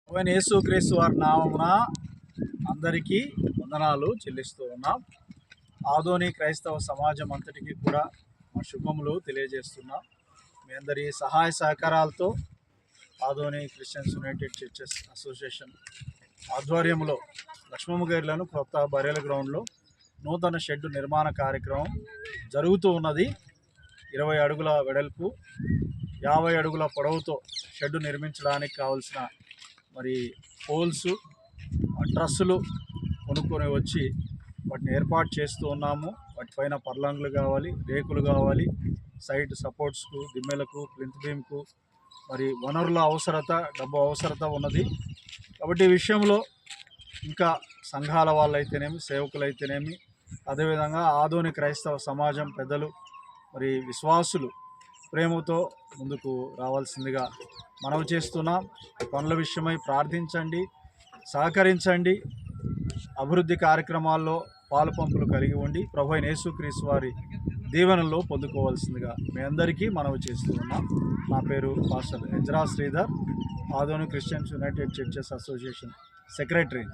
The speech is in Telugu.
ప్రభువైన యేసుక్రీస్తు వారి నామమున అందరికీ వందనాలు చెల్లిస్తూ ఉన్నాం. ఆదోని క్రైస్తవ సమాజం అంతటికీ కూడా మా శుభములు తెలియజేస్తున్నాం. మీ అందరి సహాయ సహకారాలతో Adoni Christians United churches association ఆధ్వర్యంలో లక్ష్మమ్మగారిలను కొత్త బరేల గ్రౌండ్లో నూతన షెడ్ నిర్మాణ కార్యక్రమం జరుగుతూ ఉన్నది. 20 అడుగుల వెడల్పు 50 అడుగుల పొడవుతో షెడ్ నిర్మించడానికి కావలసిన పోల్స్ ట్రస్సులు కొనుక్కొని వచ్చి వాటిని ఏర్పాటు చేస్తూ ఉన్నాము. వాటిపైన పర్లాంగులు కావాలి, రేకులు కావాలి, సైడ్ సపోర్ట్స్కు, దిమ్మెలకు, ప్లింత్ బీమ్కు వనరుల అవసరత, డబ్బు అవసరత ఉన్నది. కాబట్టి ఈ విషయంలో ఇంకా సంఘాల వాళ్ళైతేనేమి, సేవకులైతేనేమి, అదేవిధంగా ఆదోని క్రైస్తవ సమాజం పెద్దలు విశ్వాసులు ప్రేమతో ముందుకు రావాల్సిందిగా మనవి చేస్తున్నాం. పనుల విషయమై ప్రార్థించండి, సహకరించండి. అభివృద్ధి కార్యక్రమాల్లో పాలు పంపులు కలిగి ఉండి ప్రభువైన యేసుక్రీస్తు వారి దీవెనల్లో పొందుకోవాల్సిందిగా మీ అందరికీ మనవి చేస్తూ ఉన్నాం. నా పేరు pastor Ezra Sridhar, Adoni Christians United churches association secretary.